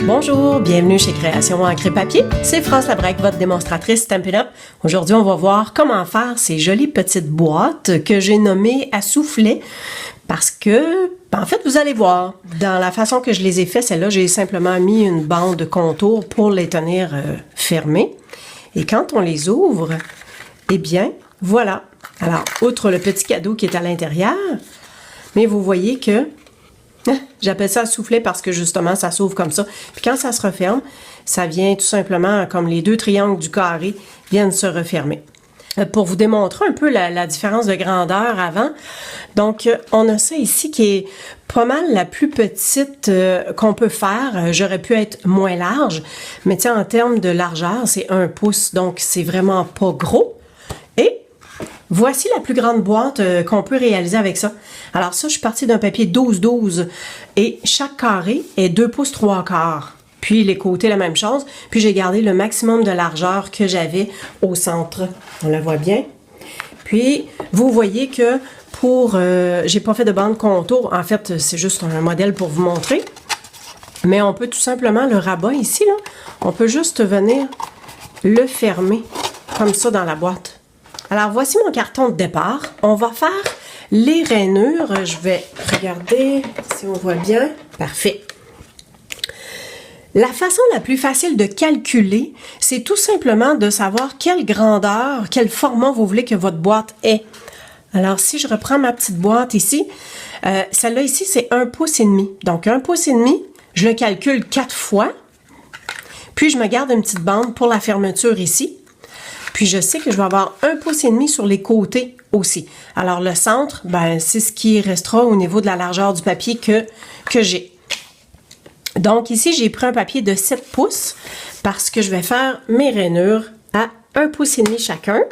Bonjour, bienvenue chez Création Encre et Papier. C'est France Labrec, votre démonstratrice Stampin' Up. Aujourd'hui, on va voir comment faire ces jolies petites boîtes que j'ai nommées à soufflet parce que, en fait, vous allez voir, dans la façon que je les ai fait, celle-là, j'ai simplement mis une bande de contour pour les tenir fermées. Et quand on les ouvre, eh bien, voilà. Alors, outre le petit cadeau qui est à l'intérieur, mais vous voyez que j'appelle ça soufflet parce que justement, ça s'ouvre comme ça. Puis quand ça se referme, ça vient tout simplement comme les deux triangles du carré viennent se refermer. Pour vous démontrer un peu la différence de grandeur avant, donc on a ça ici qui est pas mal la plus petite qu'on peut faire. J'aurais pu être moins large, mais tiens, en termes de largeur, c'est 1 pouce, donc c'est vraiment pas gros. Et voici la plus grande boîte qu'on peut réaliser avec ça. Alors ça, je suis partie d'un papier 12-12 et chaque carré est 2 pouces 3/4. Puis les côtés, la même chose. Puis j'ai gardé le maximum de largeur que j'avais au centre. On la voit bien. Puis vous voyez que pour... j'ai pas fait de bande contour. En fait, c'est juste un modèle pour vous montrer. Mais on peut tout simplement le rabat ici, là. On peut juste venir le fermer comme ça dans la boîte. Alors, voici mon carton de départ. On va faire les rainures. Je vais regarder si on voit bien. Parfait. La façon la plus facile de calculer, c'est tout simplement de savoir quelle grandeur, quel format vous voulez que votre boîte ait. Alors, si je reprends ma petite boîte ici, celle-là ici, c'est 1 pouce et demi. Donc, 1 pouce et demi, je le calcule 4 fois. Puis, je me garde une petite bande pour la fermeture ici. Puis je sais que je vais avoir 1 pouce et demi sur les côtés aussi. Alors le centre, ben c'est ce qui restera au niveau de la largeur du papier que j'ai. Donc ici, j'ai pris un papier de 7 pouces parce que je vais faire mes rainures à 1 pouce et demi chacun.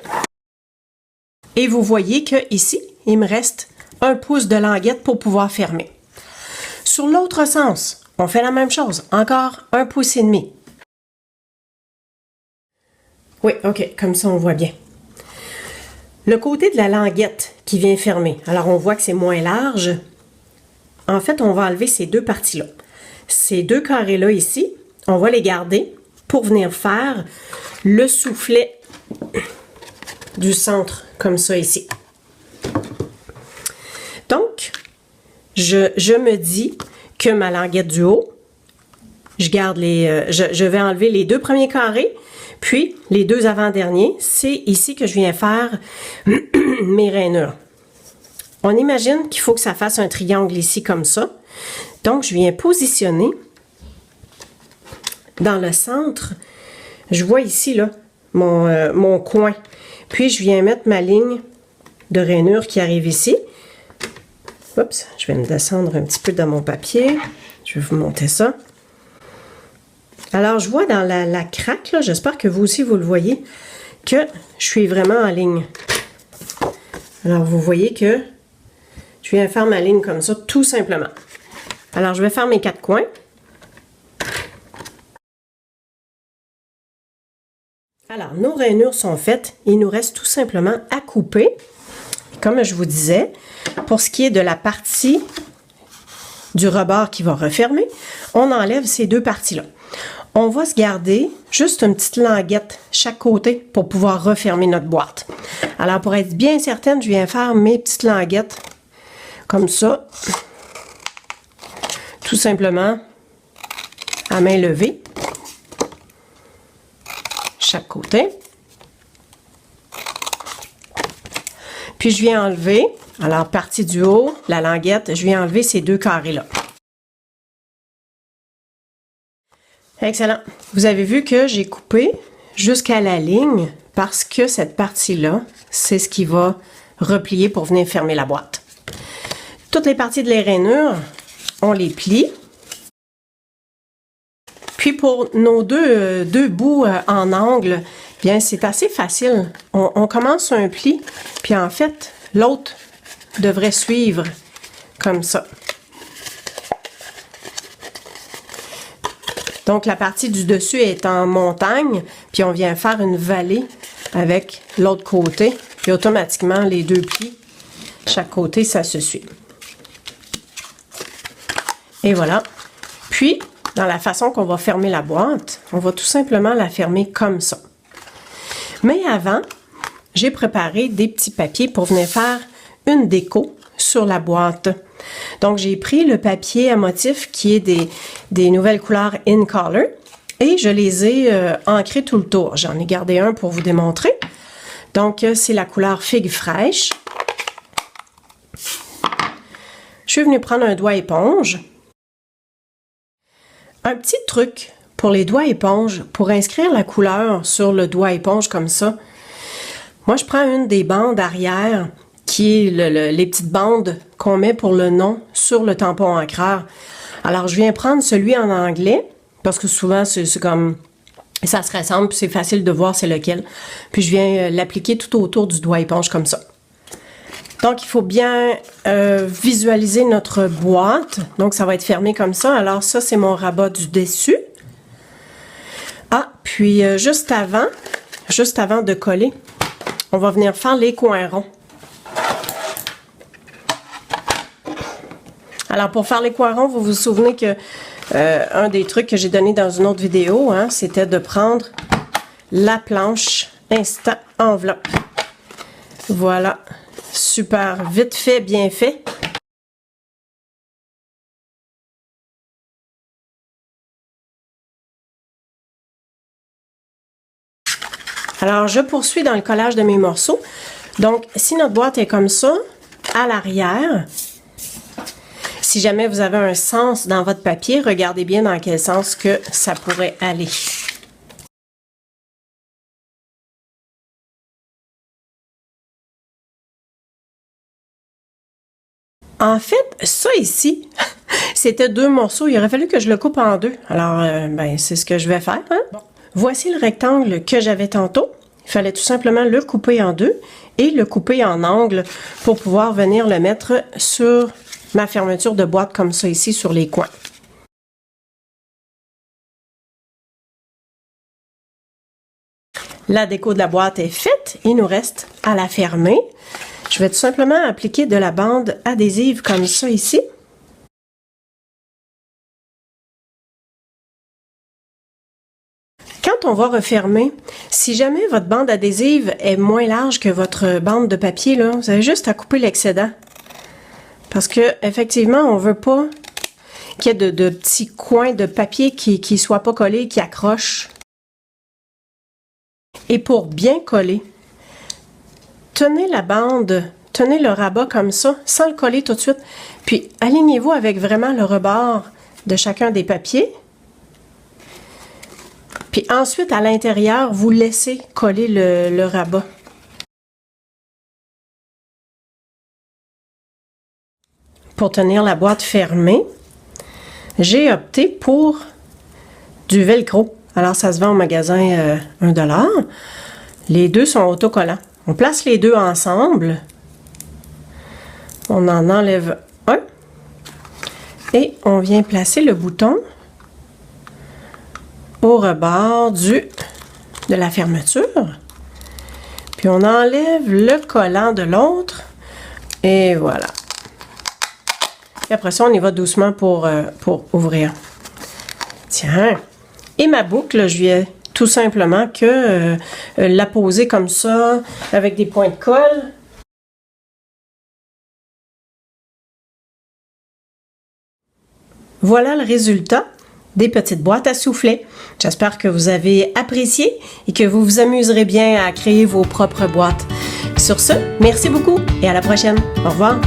Et vous voyez que ici, il me reste 1 pouce de languette pour pouvoir fermer. Sur l'autre sens, on fait la même chose. Encore 1 pouce et demi. Oui, OK, comme ça on voit bien. Le côté de la languette qui vient fermer, alors on voit que c'est moins large. En fait, on va enlever ces deux parties-là. Ces deux carrés-là ici, on va les garder pour venir faire le soufflet du centre, comme ça ici. Donc, je me dis que ma languette du haut, je garde je vais enlever les deux premiers carrés. Puis, les deux avant-derniers, c'est ici que je viens faire mes rainures. On imagine qu'il faut que ça fasse un triangle ici comme ça. Donc, je viens positionner dans le centre. Je vois ici, là, mon coin. Puis, je viens mettre ma ligne de rainure qui arrive ici. Oups, je vais me descendre un petit peu dans mon papier. Je vais vous montrer ça. Alors, je vois dans la craque, là, j'espère que vous aussi, vous le voyez, que je suis vraiment en ligne. Alors, vous voyez que je viens faire ma ligne comme ça, tout simplement. Alors, je vais faire mes 4 coins. Alors, nos rainures sont faites. Il nous reste tout simplement à couper. Comme je vous disais, pour ce qui est de la partie du rebord qui va refermer, on enlève ces deux parties-là. On va se garder juste une petite languette chaque côté pour pouvoir refermer notre boîte. Alors, pour être bien certaine, je viens faire mes petites languettes comme ça. Tout simplement à main levée. Chaque côté. Puis, je viens enlever, alors partie du haut, la languette, je viens enlever ces deux carrés-là. Excellent. Vous avez vu que j'ai coupé jusqu'à la ligne parce que cette partie-là, c'est ce qui va replier pour venir fermer la boîte. Toutes les parties de les rainures, on les plie. Puis pour nos deux bouts en angle, bien c'est assez facile. On commence un pli, puis en fait, l'autre devrait suivre comme ça. Donc, la partie du dessus est en montagne, puis on vient faire une vallée avec l'autre côté, puis automatiquement, les deux plis, chaque côté, ça se suit. Et voilà. Puis, dans la façon qu'on va fermer la boîte. On va tout simplement la fermer comme ça. Mais avant, j'ai préparé des petits papiers pour venir faire une déco sur la boîte. Donc, j'ai pris le papier à motif qui est des nouvelles couleurs In Color et je les ai ancrés tout le tour. J'en ai gardé un pour vous démontrer. Donc, c'est la couleur Figue fraîche. Je suis venue prendre un doigt éponge. Un petit truc pour les doigts éponge, pour inscrire la couleur sur le doigt éponge comme ça. Moi, je prends une des bandes arrière qui est les petites bandes qu'on met pour le nom sur le tampon encreur. Alors, je viens prendre celui en anglais, parce que souvent, c'est comme... ça se ressemble, puis c'est facile de voir c'est lequel. Puis, je viens l'appliquer tout autour du doigt éponge comme ça. Donc, il faut bien visualiser notre boîte. Donc, ça va être fermé comme ça. Alors, ça, c'est mon rabat du dessus. Ah, puis juste avant de coller, on va venir faire les coins ronds. Alors, pour faire les coins ronds, vous vous souvenez que un des trucs que j'ai donné dans une autre vidéo, hein, c'était de prendre la planche Instant Enveloppe. Voilà. Super. Vite fait, bien fait. Alors, je poursuis dans le collage de mes morceaux. Donc, si notre boîte est comme ça, à l'arrière, si jamais vous avez un sens dans votre papier, regardez bien dans quel sens que ça pourrait aller. En fait, ça ici, c'était 2 morceaux. Il aurait fallu que je le coupe en 2. Alors, ben, c'est ce que je vais faire. Hein? Bon. Voici le rectangle que j'avais tantôt. Il fallait tout simplement le couper en 2 et le couper en angle pour pouvoir venir le mettre sur ma fermeture de boîte comme ça ici sur les coins. La déco de la boîte est faite. Il nous reste à la fermer. Je vais tout simplement appliquer de la bande adhésive comme ça ici. Quand on va refermer, si jamais votre bande adhésive est moins large que votre bande de papier, là, vous avez juste à couper l'excédent. Parce que effectivement, on ne veut pas qu'il y ait de petits coins de papier qui ne soient pas collés, qui accrochent. Et pour bien coller, tenez la bande, tenez le rabat comme ça, sans le coller tout de suite. Puis alignez-vous avec vraiment le rebord de chacun des papiers. Puis ensuite, à l'intérieur, vous laissez coller le rabat. Pour tenir la boîte fermée, j'ai opté pour du velcro. Alors, ça se vend au magasin 1$. Les deux sont autocollants. On place les deux ensemble. On en enlève un. Et on vient placer le bouton au rebord de la fermeture. Puis on enlève le collant de l'autre. Et voilà. Et après ça, on y va doucement pour ouvrir. Tiens. Et ma boucle, je viens tout simplement que la poser comme ça, avec des points de colle. Voilà le résultat des petites boîtes à soufflet. J'espère que vous avez apprécié et que vous vous amuserez bien à créer vos propres boîtes. Sur ce, merci beaucoup et à la prochaine. Au revoir.